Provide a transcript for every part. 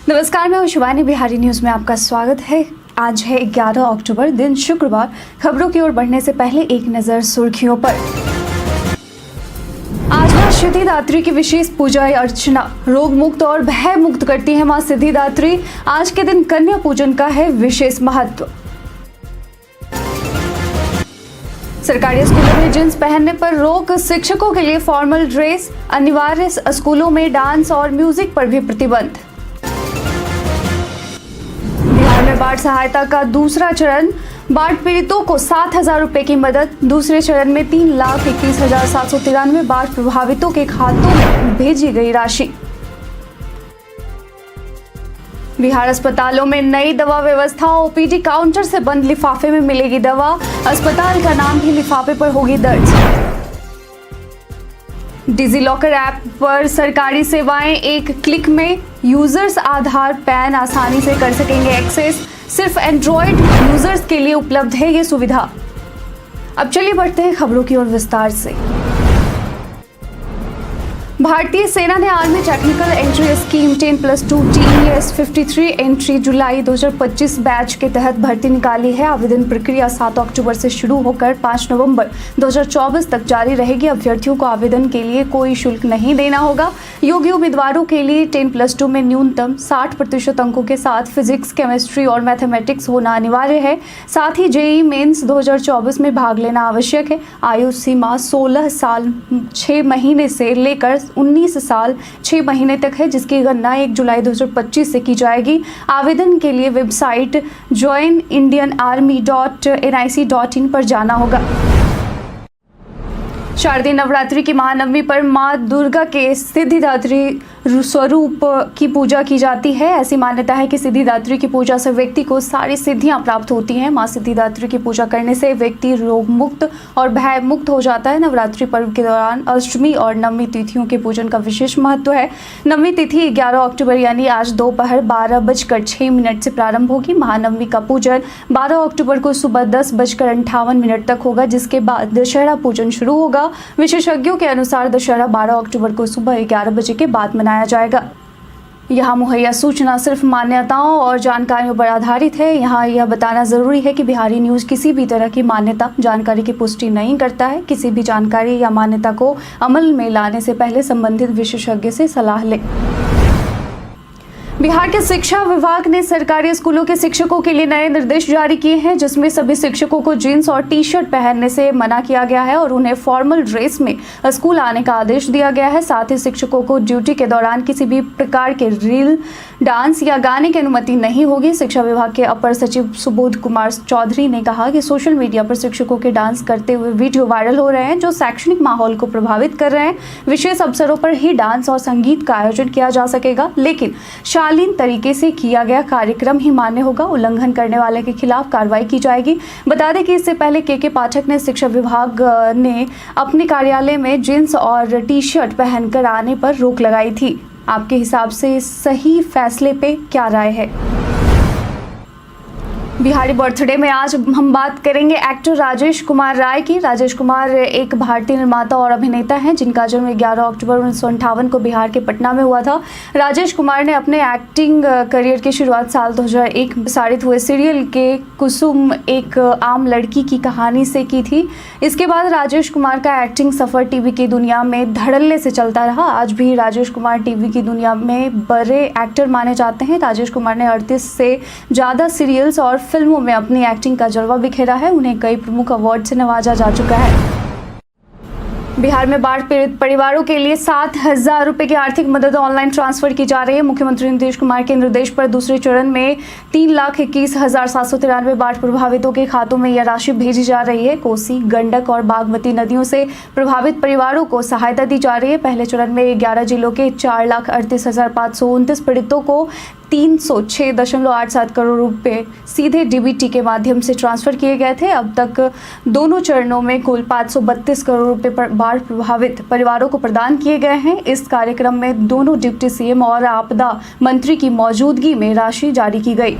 नमस्कार, मैं शिवानी। बिहारी न्यूज में आपका स्वागत है। आज है 11 अक्टूबर, दिन शुक्रवार। खबरों की ओर बढ़ने से पहले एक नजर सुर्खियों पर। आज मां सिद्धिदात्री की विशेष पूजा अर्चना रोग मुक्त और भय मुक्त करती है मां सिद्धिदात्री। आज के दिन कन्या पूजन का है विशेष महत्व। सरकारी स्कूलों में जींस पहनने पर रोक, शिक्षकों के लिए फॉर्मल ड्रेस अनिवार्य, स्कूलों में डांस और म्यूजिक पर भी प्रतिबंध। बिहार में बाढ़ सहायता का दूसरा चरण, बाढ़ पीड़ितों को 7,000 रुपए की मदद। दूसरे चरण में 3,21,793 बाढ़ प्रभावितों के खातों में भेजी गई राशि। बिहार अस्पतालों में नई दवा व्यवस्था, ओपीडी काउंटर से बंद लिफाफे में मिलेगी दवा। अस्पताल का नाम भी लिफाफे पर होगी दर्ज। डिजीलॉकर ऐप पर सरकारी सेवाएं एक क्लिक में, यूजर्स आधार पैन आसानी से कर सकेंगे एक्सेस। सिर्फ एंड्रॉयड यूजर्स के लिए उपलब्ध है ये सुविधा। अब चलिए बढ़ते हैं खबरों की ओर विस्तार से। भारतीय सेना ने army technical entry scheme 10+2 TES 53 entry जुलाई 2025 बैच के तहत भर्ती निकाली है। आवेदन प्रक्रिया 7 अक्टूबर से शुरू होकर 5 नवंबर 2024 तक जारी रहेगी। अभ्यर्थियों को आवेदन के लिए कोई शुल्क नहीं देना होगा। योग्य उम्मीदवारों के लिए 10+2 में न्यूनतम 60% अंकों के साथ फिजिक्स, केमिस्ट्री और मैथमेटिक्स होना अनिवार्य है। साथ ही जेईई मेंस 2024 में भाग लेना आवश्यक है। आयु सीमा 16 साल 6 महीने से लेकर 19 साल 6 महीने तक है, जिसकी गणना 1 जुलाई 2025 से की जाएगी। आवेदन के लिए वेबसाइट joinindianarmy.nic.in पर जाना होगा। शारदीय नवरात्रि की महानवमी पर मां दुर्गा के सिद्धिदात्री स्वरूप की पूजा की जाती है। ऐसी मान्यता है कि सिद्धिदात्री की पूजा से व्यक्ति को सारी सिद्धियां प्राप्त होती हैं। मां सिद्धिदात्री की पूजा करने से व्यक्ति रोग मुक्त और भय मुक्त हो जाता है। नवरात्रि पर्व के दौरान अष्टमी और नवमी तिथियों के पूजन का विशेष महत्व है। नवमी तिथि 11 अक्टूबर यानी आज दोपहर 12:06 से प्रारंभ होगी। महानवमी का पूजन 12 अक्टूबर को सुबह 10:58 तक होगा, जिसके बाद दशहरा पूजन शुरू होगा। विशेषज्ञों के अनुसार दशहरा 12 अक्टूबर को सुबह 11 बजे के बाद मनाया जाएगा। यहाँ मुहैया सूचना सिर्फ मान्यताओं और जानकारियों पर आधारित है। यहाँ यह बताना जरूरी है कि बिहारी न्यूज किसी भी तरह की मान्यता जानकारी की पुष्टि नहीं करता है। किसी भी जानकारी या मान्यता को अमल में लाने से पहले संबंधित विशेषज्ञ से सलाह लें। बिहार के शिक्षा विभाग ने सरकारी स्कूलों के शिक्षकों के लिए नए निर्देश जारी किए हैं, जिसमें सभी शिक्षकों को जींस और टी-शर्ट पहनने से मना किया गया है और उन्हें फॉर्मल ड्रेस में स्कूल आने का आदेश दिया गया है। साथ ही शिक्षकों को ड्यूटी के दौरान किसी भी प्रकार के रील, डांस या गाने की अनुमति नहीं होगी। शिक्षा विभाग के अपर सचिव सुबोध कुमार चौधरी ने कहा कि सोशल मीडिया पर शिक्षकों के डांस करते हुए वीडियो वायरल हो रहे हैं, जो शैक्षणिक माहौल को प्रभावित कर रहे हैं। विशेष अवसरों पर ही डांस और संगीत का आयोजन किया जा सकेगा, लेकिन शालीन तरीके से किया गया कार्यक्रम ही मान्य होगा। उल्लंघन करने वाले के खिलाफ कार्रवाई की जाएगी। बता दें कि इससे पहले के पाठक ने शिक्षा विभाग ने अपने कार्यालय में जींस और टी-शर्ट पहनकर आने पर रोक लगाई थी। आपके हिसाब से इस सही फैसले पे क्या राय है? बिहारी बर्थडे में आज हम बात करेंगे एक्टर राजेश कुमार राय की। राजेश कुमार एक भारतीय निर्माता और अभिनेता हैं, जिनका जन्म 11 अक्टूबर 1958 को बिहार के पटना में हुआ था। राजेश कुमार ने अपने एक्टिंग करियर की शुरुआत साल 2001 में प्रसारित हुए सीरियल के कुसुम एक आम लड़की की कहानी से की थी। इसके बाद राजेश कुमार का एक्टिंग सफर टीवी की दुनिया में धड़ल्ले से चलता रहा। आज भी राजेश कुमार टीवी की दुनिया में बड़े एक्टर माने जाते हैं। राजेश कुमार ने 38 से ज़्यादा सीरियल्स और फिल्मों में अपनी एक्टिंग का जलवा बिखेरा है। उन्हें कई प्रमुख अवार्ड से नवाजा जा चुका है। बिहार में बाढ़ पीड़ित परिवारों के लिए 7,000 रुपए की आर्थिक मदद ऑनलाइन ट्रांसफर की जा रही है। मुख्यमंत्री नीतीश कुमार के निर्देश पर दूसरे चरण में 3,21,793 बाढ़ प्रभावितों के खातों में यह राशि भेजी जा रही है। कोसी, गंडक और बागमती नदियों से प्रभावित परिवारों को सहायता दी जा रही है। पहले चरण में 11 जिलों के 4,38,529 पीड़ितों को 306.87 करोड़ रुपए सीधे डीबीटी के माध्यम से ट्रांसफर किए गए थे। अब तक दोनों चरणों में कुल 532 करोड़ रुपए बाढ़ प्रभावित परिवारों को प्रदान किए गए हैं। इस कार्यक्रम में दोनों डिप्टी सीएम और आपदा मंत्री की मौजूदगी में राशि जारी की गई।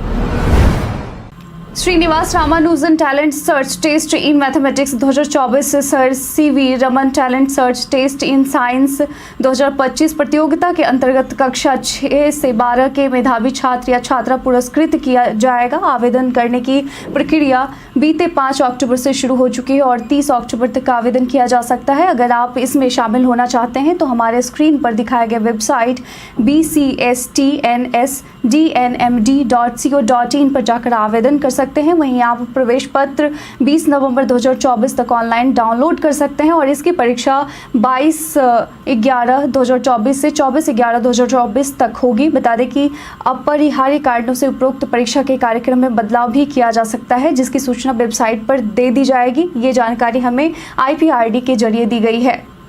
Srinivasa Ramanujan talent search test in mathematics 2024, sir CV Raman talent search test in science 2025 प्रतियोगिता के अंतर्गत कक्षा 6 से 12 के मेधावी छात्र या छात्रा पुरस्कृत किया जाएगा। आवेदन करने की प्रक्रिया बीते 5 अक्टूबर से शुरू हो चुकी है और 30 अक्टूबर तक आवेदन किया जा सकता है। अगर आप इसमें शामिल होना चाहते हैं तो हमारे स्क्रीन पर दिखाया गया वेबसाइट bcstnsdnmd.co.in पर जाकर आवेदन कर सकते हैं। वहीं आप प्रवेश पत्र 20 नवंबर 2024 तक ऑनलाइन डाउनलोड कर सकते हैं और इसकी परीक्षा 22/11/2024 से 24/11/2024 तक होगी। बता दें कि अपरिहार्य कारणों से उपरोक्त परीक्षा के कार्यक्रम में बदलाव भी किया जा सकता है, जिसकी सूचना वेबसाइट पर दे दी जाएगी। ये जानकारी हमें IPRD के जरिए दी गई है।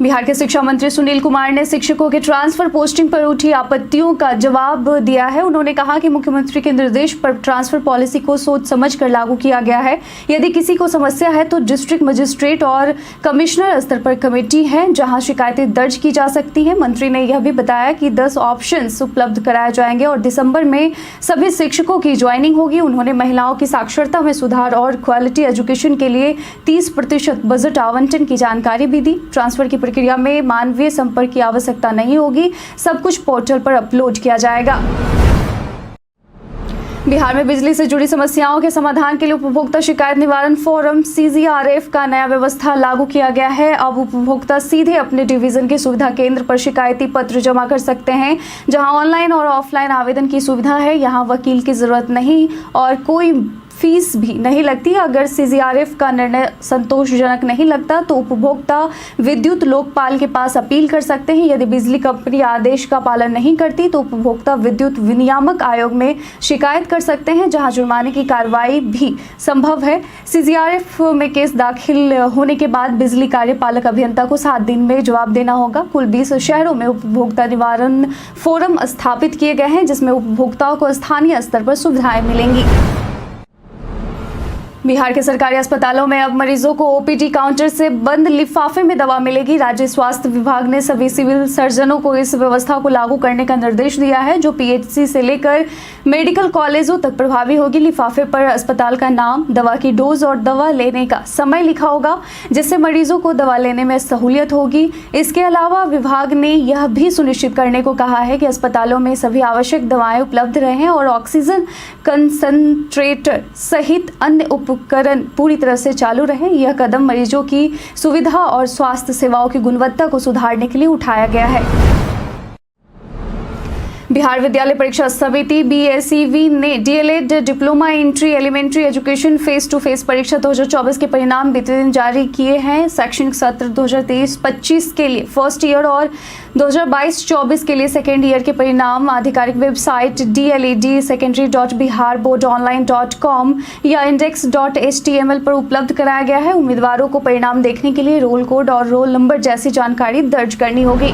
बिहार के शिक्षा मंत्री सुनील कुमार ने शिक्षकों के ट्रांसफर पोस्टिंग पर उठी आपत्तियों का जवाब दिया है। उन्होंने कहा कि मुख्यमंत्री के निर्देश पर ट्रांसफर पॉलिसी को सोच समझ कर लागू किया गया है। यदि किसी को समस्या है तो डिस्ट्रिक्ट मजिस्ट्रेट और कमिश्नर स्तर पर कमेटी है जहां शिकायतें दर्ज की जा सकती हैं। मंत्री ने यह भी बताया कि 10 ऑप्शंस उपलब्ध कराए जाएंगे और दिसंबर में सभी शिक्षकों की ज्वाइनिंग होगी। उन्होंने महिलाओं की साक्षरता में सुधार और क्वालिटी एजुकेशन के लिए 30% बजट आवंटन की जानकारी भी दी। ट्रांसफर की प्रक्रिया में मानवीय संपर्क की आवश्यकता नहीं होगी, सब कुछ पोर्टल पर अपलोड किया जाएगा। बिहार में बिजली से जुड़ी समस्याओं के समाधान के लिए उपभोक्ता शिकायत निवारण फोरम CGRF का नया व्यवस्था लागू किया गया है। अब उपभोक्ता सीधे अपने डिवीजन के सुविधा केंद्र पर शिकायती पत्र जमा कर सकते हैं, जहां ऑनलाइन और ऑफलाइन आवेदन की सुविधा है। यहां वकील की जरूरत नहीं और कोई फीस भी नहीं लगती। अगर CGRF का निर्णय संतोषजनक नहीं लगता तो उपभोक्ता विद्युत लोकपाल के पास अपील कर सकते हैं। यदि बिजली कंपनी आदेश का पालन नहीं करती तो उपभोक्ता विद्युत विनियामक आयोग में शिकायत कर सकते हैं, जहां जुर्माने की कार्रवाई भी संभव है। CGRF में केस दाखिल होने के बाद बिजली कार्यपालक अभियंता को 7 दिन में जवाब देना होगा। कुल 20 शहरों में उपभोक्ता निवारण फोरम स्थापित किए गए हैं, जिसमें उपभोक्ताओं को स्थानीय स्तर पर सुविधाएं मिलेंगी। बिहार के सरकारी अस्पतालों में अब मरीजों को OPD काउंटर से बंद लिफाफे में दवा मिलेगी। राज्य स्वास्थ्य विभाग ने सभी सिविल सर्जनों को इस व्यवस्था को लागू करने का निर्देश दिया है, जो PHC से लेकर मेडिकल कॉलेजों तक प्रभावी होगी। लिफाफे पर अस्पताल का नाम, दवा की डोज और दवा लेने का समय लिखा होगा, जिससे मरीजों को दवा लेने में सहूलियत होगी। इसके अलावा विभाग ने यह भी सुनिश्चित करने को कहा है कि अस्पतालों में सभी आवश्यक दवाएं उपलब्ध रहें और ऑक्सीजन कंसंट्रेटर सहित अन्य उपकरण पूरी तरह से चालू रहे। यह कदम मरीजों की सुविधा और स्वास्थ्य सेवाओं की गुणवत्ता को सुधारने के लिए उठाया गया है। बिहार विद्यालय परीक्षा समिति BSEV ने DLED diploma entry elementary education face to face परीक्षा 2024 के परिणाम बीते दिन जारी किए हैं। शैक्षणिक सत्र 2023-25 के लिए फर्स्ट ईयर और 2022-24 के लिए सेकेंड ईयर के परिणाम आधिकारिक वेबसाइट dled.secondary.biharboardonline.com या index.html पर उपलब्ध कराया गया है। उम्मीदवारों को परिणाम देखने के लिए रोल कोड और रोल नंबर जैसी जानकारी दर्ज करनी होगी।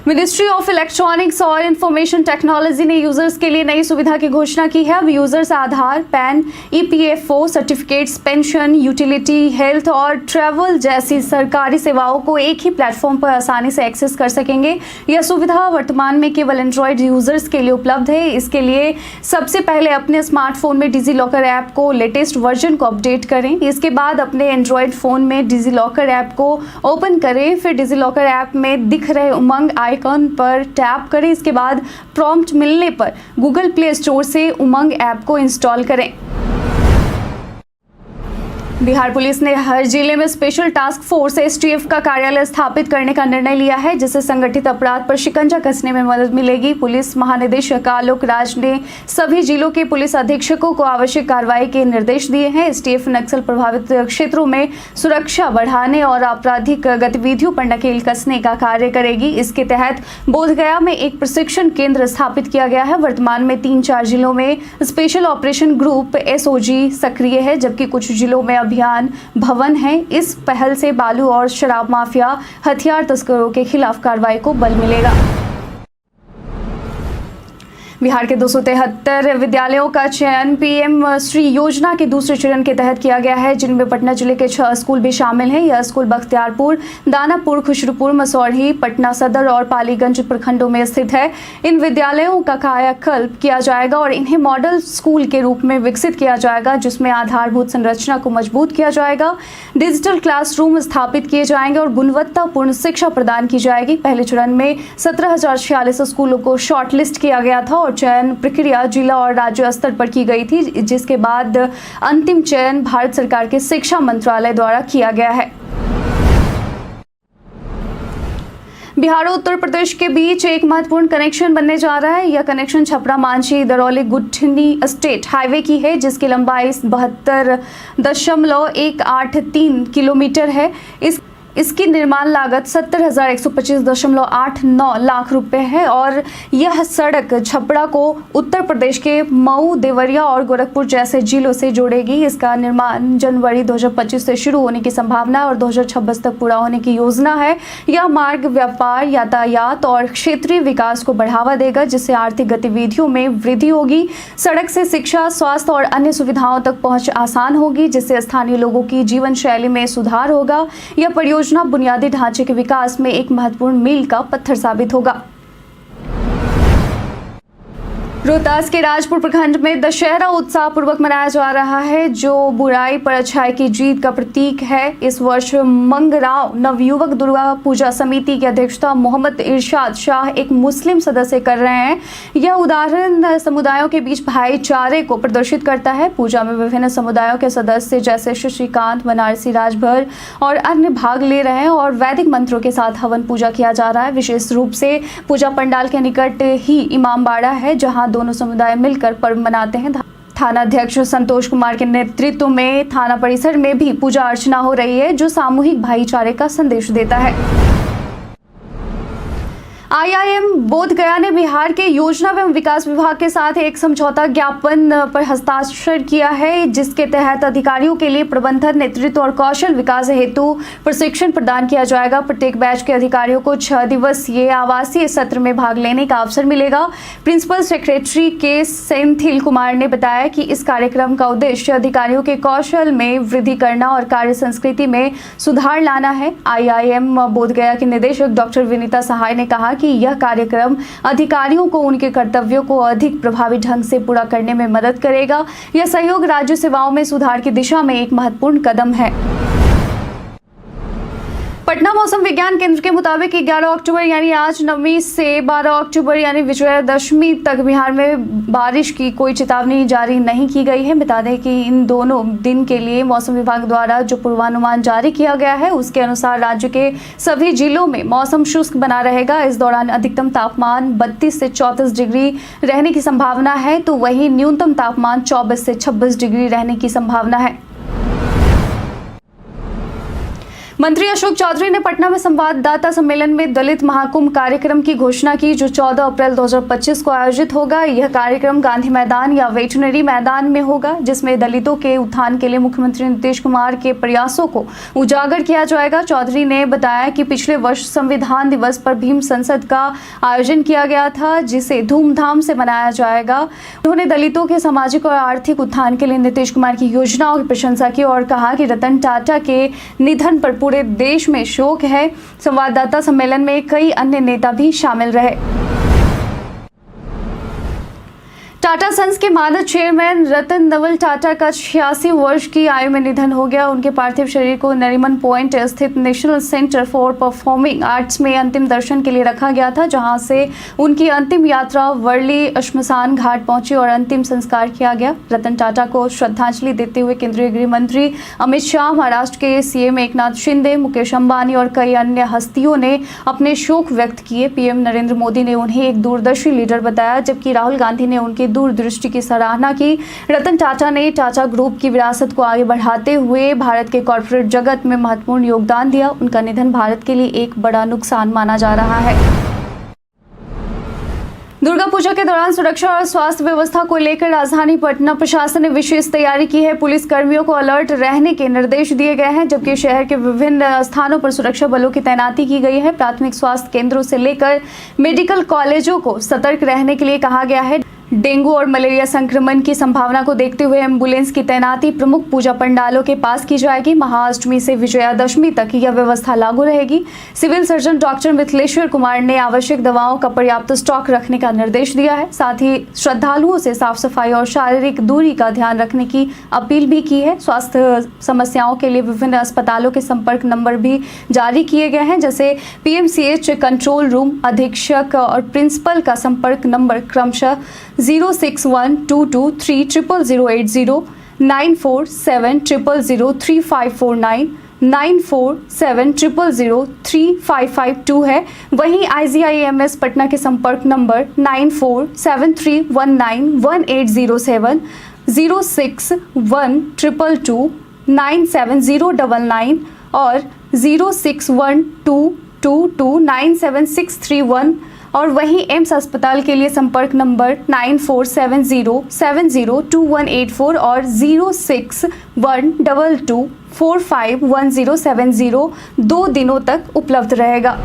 मिनिस्ट्री ऑफ इलेक्ट्रॉनिक्स और इंफॉर्मेशन टेक्नोलॉजी ने यूजर्स के लिए नई सुविधा की घोषणा की है। अब users Aadhaar, PAN, EPFO certificates, pension, utility, health और ट्रैवल जैसी सरकारी सेवाओं को एक ही प्लेटफॉर्म पर आसानी से एक्सेस कर सकेंगे। यह सुविधा वर्तमान में केवल एंड्रॉयड यूजर्स के लिए उपलब्ध है। इसके लिए सबसे पहले अपने स्मार्टफोन में डिजीलॉकर ऐप को लेटेस्ट वर्जन को अपडेट करें। इसके बाद अपने एंड्रॉयड फोन में डिजीलॉकर ऐप को ओपन करें, फिर डिजीलॉकर ऐप में दिख रहे उमंग आइकॉन पर टैप करें। इसके बाद प्रॉम्प्ट मिलने पर गूगल प्ले स्टोर से उमंग ऐप को इंस्टॉल करें। बिहार पुलिस ने हर जिले में स्पेशल टास्क फोर्स STF का कार्यालय स्थापित करने का निर्णय लिया है, जिससे संगठित अपराध पर शिकंजा कसने में मदद मिलेगी। पुलिस महानिदेशक आलोक राज ने सभी जिलों के पुलिस अधीक्षकों को आवश्यक कार्रवाई के निर्देश दिए हैं। STF नक्सल प्रभावित क्षेत्रों में सुरक्षा बढ़ाने और आपराधिक गतिविधियों पर नकेल कसने का कार्य करेगी। इसके तहत बोधगया में एक प्रशिक्षण केंद्र स्थापित किया गया है। वर्तमान में 3-4 जिलों में स्पेशल ऑपरेशन ग्रुप SOG सक्रिय है, जबकि कुछ जिलों में अभियान भवन है। इस पहल से बालू और शराब माफिया, हथियार तस्करों के खिलाफ कार्रवाई को बल मिलेगा। बिहार के 273 विद्यालयों का चयन पीएम श्री योजना के दूसरे चरण के तहत किया गया है, जिनमें पटना जिले के 6 स्कूल भी शामिल हैं। यह स्कूल बख्तियारपुर, दानापुर, खुशरूपुर, मसौढ़ी, पटना सदर और पालीगंज प्रखंडों में स्थित है। इन विद्यालयों का कायाकल्प किया जाएगा और इन्हें मॉडल स्कूल के रूप में विकसित किया जाएगा, जिसमें आधारभूत संरचना को मजबूत किया जाएगा, डिजिटल क्लासरूम स्थापित किए जाएंगे और गुणवत्तापूर्ण शिक्षा प्रदान की जाएगी। पहले चरण में 17,046 स्कूलों को शॉर्टलिस्ट किया गया था और चयन प्रक्रिया जिला और राज्य स्तर पर की गई थी, जिसके बाद अंतिम चयन भारत सरकार के शिक्षा मंत्रालय द्वारा किया गया है। बिहार और उत्तर प्रदेश के बीच एक महत्वपूर्ण कनेक्शन बनने जा रहा है। यह कनेक्शन छपरा मांझी दरौली गुठनी स्टेट हाईवे की है, जिसकी लंबाई 72.183 किलोमीटर है। इसकी निर्माण लागत 70,125.89 लाख रुपए है और यह सड़क छपरा को उत्तर प्रदेश के मऊ, देवरिया और गोरखपुर जैसे जिलों से जोड़ेगी। इसका निर्माण जनवरी 2025 से शुरू होने की संभावना है और 2026 तक पूरा होने की योजना है। यह मार्ग व्यापार, यातायात और क्षेत्रीय विकास को बढ़ावा देगा, जिससे आर्थिक गतिविधियों में वृद्धि होगी। सड़क से शिक्षा, स्वास्थ्य और अन्य सुविधाओं तक पहुंच आसान होगी, जिससे स्थानीय लोगों की जीवन शैली में सुधार होगा। यह परियोजना बुनियादी ढांचे के विकास में एक महत्वपूर्ण मील का पत्थर साबित होगा। रोहतास के राजपुर प्रखंड में दशहरा उत्साह पूर्वक मनाया जा रहा है, जो बुराई पर अच्छाई की जीत का प्रतीक है। इस वर्ष मंगराव नवयुवक दुर्गा पूजा समिति की अध्यक्षता मोहम्मद इरशाद शाह, एक मुस्लिम सदस्य, कर रहे हैं। यह उदाहरण समुदायों के बीच भाईचारे को प्रदर्शित करता है। पूजा में विभिन्न समुदायों के सदस्य जैसे शशिकांत, बनारसी, राजभर और अन्य भाग ले रहे हैं और वैदिक मंत्रों के साथ हवन पूजा किया जा रहा है। विशेष रूप से पूजा पंडाल के निकट ही इमामबाड़ा है, जहां दोनों समुदाय मिलकर पर्व मनाते हैं। थाना अध्यक्ष संतोष कुमार के नेतृत्व में थाना परिसर में भी पूजा अर्चना हो रही है, जो सामूहिक भाईचारे का संदेश देता है। IIM बोधगया ने बिहार के योजना एवं विकास विभाग के साथ एक समझौता ज्ञापन पर हस्ताक्षर किया है, जिसके तहत अधिकारियों के लिए प्रबंधन, नेतृत्व और कौशल विकास हेतु प्रशिक्षण प्रदान किया जाएगा। प्रत्येक बैच के अधिकारियों को 6 दिवसीय आवासीय सत्र में भाग लेने का अवसर मिलेगा। प्रिंसिपल सेक्रेटरी के सेंथिल कुमार ने बताया कि इस कार्यक्रम का उद्देश्य अधिकारियों के कौशल में वृद्धि करना और कार्य संस्कृति में सुधार लाना है। IIM बोधगया के निदेशक डॉक्टर विनीता सहाय ने कहा कि यह कार्यक्रम अधिकारियों को उनके कर्तव्यों को अधिक प्रभावी ढंग से पूरा करने में मदद करेगा। यह सहयोग राज्य सेवाओं में सुधार की दिशा में एक महत्वपूर्ण कदम है। पटना मौसम विज्ञान केंद्र के मुताबिक 11 अक्टूबर यानी आज नवमी से 12 अक्टूबर यानी विजयादशमी तक बिहार में बारिश की कोई चेतावनी जारी नहीं की गई है। बता दें कि इन दोनों दिन के लिए मौसम विभाग द्वारा जो पूर्वानुमान जारी किया गया है, उसके अनुसार राज्य के सभी जिलों में मौसम शुष्क बना रहेगा। इस दौरान अधिकतम तापमान 32 से 34 डिग्री रहने की संभावना है, तो वहीं न्यूनतम तापमान 24 से 26 डिग्री रहने की संभावना है। मंत्री अशोक चौधरी ने पटना में संवाददाता सम्मेलन में दलित महाकुंभ कार्यक्रम की घोषणा की, जो 14 अप्रैल 2025 को आयोजित होगा। यह कार्यक्रम गांधी मैदान या वेटनरी मैदान में होगा, जिसमें दलितों के उत्थान के लिए मुख्यमंत्री नीतीश कुमार के प्रयासों को उजागर किया जाएगा। चौधरी ने बताया कि पिछले वर्ष संविधान दिवस पर भीम संसद का आयोजन किया गया था, जिसे धूमधाम से मनाया जाएगा। उन्होंने दलितों के सामाजिक और आर्थिक उत्थान के लिए नीतीश कुमार की योजनाओं की प्रशंसा की और कहा कि रतन टाटा के निधन पर पूरे देश में शोक है। संवाददाता सम्मेलन में कई अन्य नेता भी शामिल रहे। टाटा सन्स के मानद चेयरमैन रतन नवल टाटा का 86 वर्ष की आयु में निधन हो गया। उनके पार्थिव शरीर को नरीमन पॉइंट स्थित national centre for performing arts में अंतिम दर्शन के लिए रखा गया था, जहां से उनकी अंतिम यात्रा वर्ली श्मशान घाट पहुंची और अंतिम संस्कार किया गया। रतन टाटा को श्रद्धांजलि देते हुए केंद्रीय गृह मंत्री अमित शाह, महाराष्ट्र के CM एकनाथ शिंदे, मुकेश अंबानी और कई अन्य हस्तियों ने अपने शोक व्यक्त किए। PM नरेंद्र मोदी ने उन्हें एक दूरदर्शी लीडर बताया, जबकि राहुल गांधी ने उनकी दूरदृष्टि की सराहना की। रतन टाटा ने टाटा ग्रुप की विरासत को आगे बढ़ाते हुए भारत के कॉर्पोरेट जगत में महत्वपूर्ण योगदान दिया। उनका निधन भारत के लिए एक बड़ा नुकसान माना जा रहा है। दुर्गा पूजा के दौरान सुरक्षा और स्वास्थ्य व्यवस्था को लेकर राजधानी पटना प्रशासन ने विशेष तैयारी की है। पुलिस कर्मियों को अलर्ट रहने के निर्देश दिए गए हैं, जबकि शहर के विभिन्न स्थानों पर सुरक्षा बलों की तैनाती की गई है। प्राथमिक स्वास्थ्य केंद्रों से लेकर मेडिकल कॉलेजों को सतर्क रहने के लिए कहा गया है। डेंगू और मलेरिया संक्रमण की संभावना को देखते हुए एम्बुलेंस की तैनाती प्रमुख पूजा पंडालों के पास की जाएगी। महाअष्टमी से विजयादशमी तक यह व्यवस्था लागू रहेगी। Civil surgeon doctor Mithileshwar Kumar ने आवश्यक दवाओं का पर्याप्त स्टॉक रखने का निर्देश दिया है। साथ ही श्रद्धालुओं से साफ सफाई और शारीरिक दूरी का ध्यान रखने की अपील भी की है। स्वास्थ्य समस्याओं के लिए विभिन्न अस्पतालों के संपर्क नंबर भी जारी किए गए हैं, जैसे PMCH कंट्रोल रूम अधीक्षक और प्रिंसिपल का संपर्क नंबर क्रमशः 06122300080, 9470035549, 9470035552 है। वहीं IGIMS पटना के संपर्क नंबर 9473191807, 06122297099 और 06122297631 और वहीं एम्स अस्पताल के लिए संपर्क नंबर 9470702184 और 06122451070 2 दिनों तक उपलब्ध रहेगा।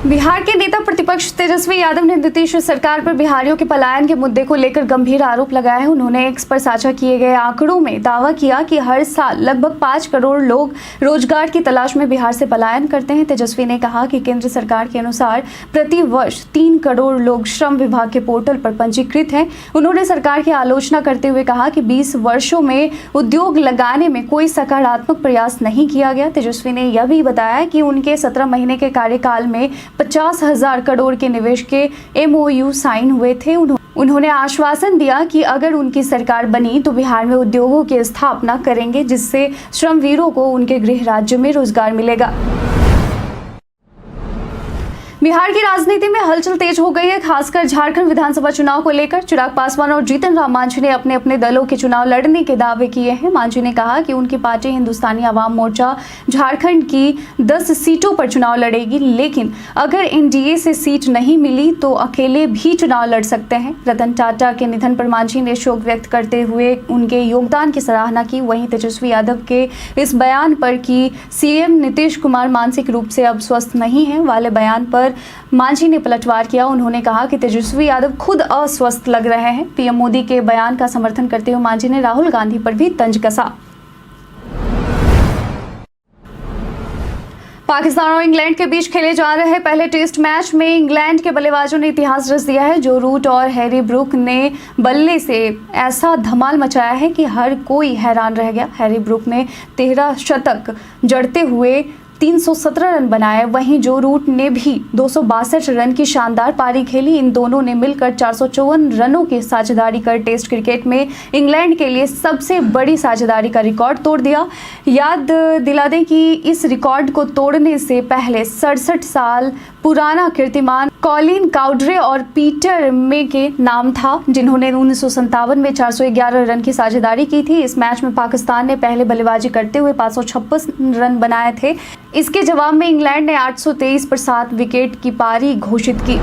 बिहार के नेता प्रतिपक्ष तेजस्वी यादव ने नीतीश सरकार पर बिहारियों के पलायन के मुद्दे को लेकर गंभीर आरोप लगाया है। उन्होंने एक्स पर साझा किए गए आंकड़ों में दावा किया कि हर साल लगभग 5 करोड़ लोग रोजगार की तलाश में बिहार से पलायन करते हैं। तेजस्वी ने कहा कि केंद्र सरकार के अनुसार प्रति वर्ष 3 करोड़ लोग श्रम विभाग के पोर्टल पर पंजीकृत हैं। उन्होंने सरकार की आलोचना करते हुए कहा कि 20 वर्षों में उद्योग लगाने में कोई सकारात्मक प्रयास नहीं किया गया। तेजस्वी ने यह भी बताया कि उनके 17 महीने के कार्यकाल में 50,000 करोड़ के निवेश के MOU साइन हुए थे। उन्होंने आश्वासन दिया कि अगर उनकी सरकार बनी तो बिहार में उद्योगों की स्थापना करेंगे, जिससे श्रमवीरों को उनके गृह राज्य में रोजगार मिलेगा। बिहार की राजनीति में हलचल तेज हो गई है, खासकर झारखंड विधानसभा चुनाव को लेकर। चिराग पासवान और जीतन राम मांझी ने अपने अपने दलों के चुनाव लड़ने के दावे किए हैं। मांझी ने कहा कि उनकी पार्टी हिंदुस्तानी आवाम मोर्चा झारखंड की 10 सीटों पर चुनाव लड़ेगी, लेकिन अगर NDA से सीट नहीं मिली तो अकेले भी चुनाव लड़ सकते हैं। रतन टाटा के निधन पर मांझी ने शोक व्यक्त करते हुए उनके योगदान की सराहना की। वहीं तेजस्वी यादव के इस बयान पर कि CM नीतीश कुमार मानसिक रूप से अब स्वस्थ नहीं है वाले बयान पर मांझी ने पलटवार किया। उन्होंने कहा कि तेजस्वी यादव खुद अस्वस्थ लग रहे हैं। PM मोदी के बयान का समर्थन करते हुए मांझी ने राहुल गांधी पर भी तंज कसा। पाकिस्तान और इंग्लैंड के बीच खेले जा रहे पहले टेस्ट मैच में इंग्लैंड के बल्लेबाजों ने इतिहास रच दिया है। जो रूट और हैरी ब्रूक ने बल्ले से ऐसा धमाल मचाया है कि हर कोई हैरान रह गया। हैरी ब्रूक ने 13 शतक जड़ते हुए 317 रन बनाए। वहीं जो रूट ने भी 262 रन की शानदार पारी खेली। इन दोनों ने मिलकर 454 रनों की साझेदारी कर टेस्ट क्रिकेट में इंग्लैंड के लिए सबसे बड़ी साझेदारी का रिकॉर्ड तोड़ दिया। याद दिला दें कि इस रिकॉर्ड को तोड़ने से पहले 67 साल पुराना कीर्तिमान कॉलिन काउड्रे और पीटर मे के नाम था, जिन्होंने 1957 में 411 रन की साझेदारी की थी। इस मैच में पाकिस्तान ने पहले बल्लेबाजी करते हुए 556 रन बनाए थे। इसके जवाब में इंग्लैंड ने 823 पर 7 विकेट की पारी घोषित की।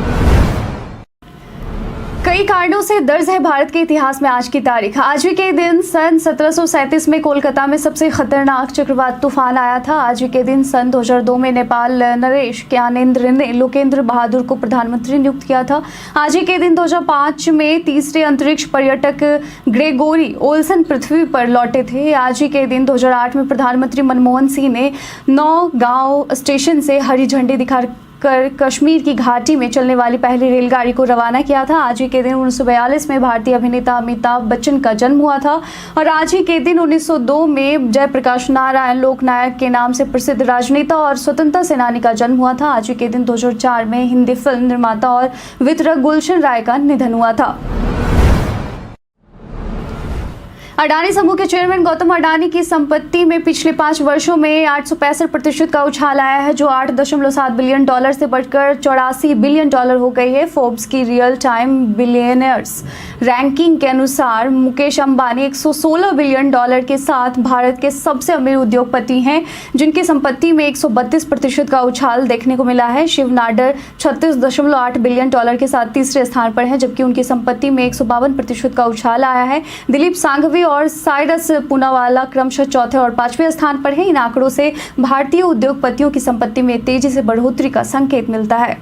कई कारणों से दर्ज है भारत के इतिहास में आज की तारीख। आज ही के दिन सन 1737 में कोलकाता में सबसे खतरनाक चक्रवात तूफान आया था। आज ही के दिन सन 2002 में नेपाल नरेश ज्ञानेंद्र ने लोकेंद्र बहादुर को प्रधानमंत्री नियुक्त किया था। आज ही के दिन 2005 में तीसरे अंतरिक्ष पर्यटक ग्रेगोरी ओल्सन पृथ्वी पर लौटे थे। आज ही के दिन 2008 में प्रधानमंत्री मनमोहन सिंह ने नौगांव स्टेशन से हरी झंडी दिखा कर कश्मीर की घाटी में चलने वाली पहली रेलगाड़ी को रवाना किया था। आज ही के दिन 1942 में भारतीय अभिनेता अमिताभ बच्चन का जन्म हुआ था और आज ही के दिन 1902 में जयप्रकाश नारायण लोकनायक के नाम से प्रसिद्ध राजनेता और स्वतंत्रता सेनानी का जन्म हुआ था। आज ही के दिन 2004 में हिंदी फिल्म निर्माता और वितरक गुलशन राय का निधन हुआ था। अडानी समूह के चेयरमैन गौतम अडानी की संपत्ति में पिछले 5 वर्षों में 865% का उछाल आया है, जो $8.7 बिलियन से बढ़कर $84 बिलियन हो गई है। फोर्ब्स की रियल टाइम बिलियनर्स रैंकिंग के अनुसार मुकेश अंबानी $116 बिलियन के साथ भारत के सबसे अमीर उद्योगपति हैं, जिनकी संपत्ति में 132% का उछाल देखने को मिला है। शिव नाडर $36.8 बिलियन के साथ तीसरे स्थान पर हैं, जबकि उनकी संपत्ति में 152% का उछाल आया है। दिलीप सांघवी और साइरस पूनावाला क्रमशः चौथे और 5वें स्थान पर हैं। इन आंकड़ों से भारतीय उद्योगपतियों की संपत्ति में तेजी से बढ़ोतरी का संकेत मिलता है।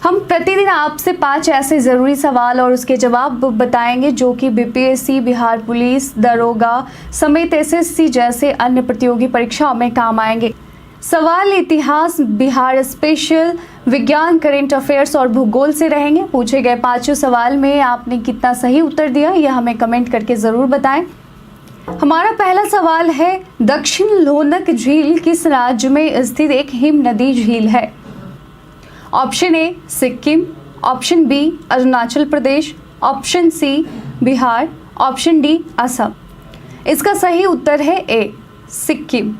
हम प्रतिदिन आपसे 5 ऐसे जरूरी सवाल और उसके जवाब बताएंगे, जो कि बीपीएससी, बिहार पुलिस, दरोगा समेत एसएससी जैसे अन्य प्रतियोगी परीक्षाओं में काम आएंगे। सवाल इतिहास, बिहार स्पेशल, विज्ञान, करेंट अफेयर्स और भूगोल से रहेंगे। पूछे गए 5 सवाल में आपने कितना सही उत्तर दिया, यह हमें कमेंट करके ज़रूर बताएं। हमारा पहला सवाल है, दक्षिण लोनक झील किस राज्य में स्थित एक हिम नदी झील है? Option A Sikkim, option B Arunachal Pradesh, option C Bihar, option D Assam. इसका सही उत्तर है ए सिक्किम।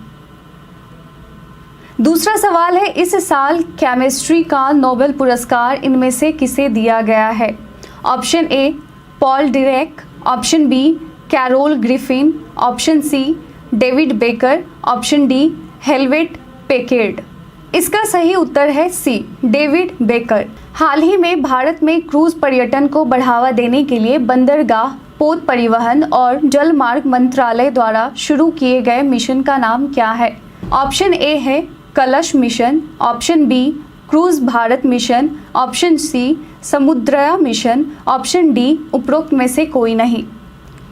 दूसरा सवाल है, इस साल केमिस्ट्री का नोबेल पुरस्कार इनमें से किसे दिया गया है? Option A Paul Dirac, option B Carol Griffin, option C David Baker, option D Hewlett Packard. इसका सही उत्तर है सी डेविड बेकर। हाल ही में भारत में क्रूज पर्यटन को बढ़ावा देने के लिए बंदरगाह, पोत परिवहन और जल मार्ग मंत्रालय द्वारा शुरू किए गए मिशन का नाम क्या है? ऑप्शन ए है Kalash mission, option B cruise Bharat mission, option C Samudrayaan mission, option D उपरोक्त में से कोई नहीं।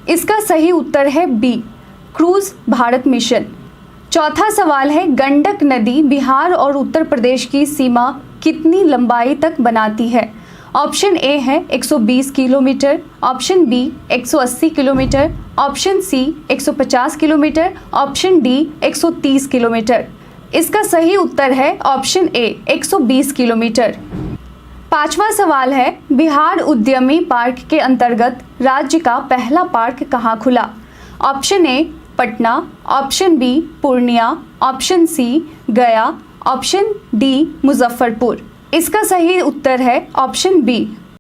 इसका सही उत्तर है बी क्रूज भारत मिशन। चौथा सवाल है, गंडक नदी बिहार और उत्तर प्रदेश की सीमा कितनी लंबाई तक बनाती है? ऑप्शन ए है 120 kilometre, option B 180 kilometre, option C 150 kilometre, option D 130 kilometre. इसका सही उत्तर है ऑप्शन ए 120 किलोमीटर। पांचवा सवाल है, बिहार उद्यमी पार्क के अंतर्गत राज्य का पहला पार्क कहाँ खुला? Option A Patna, option B Purnia, option C Gaya, option D Muzaffarpur. इसका सही उत्तर है ऑप्शन बी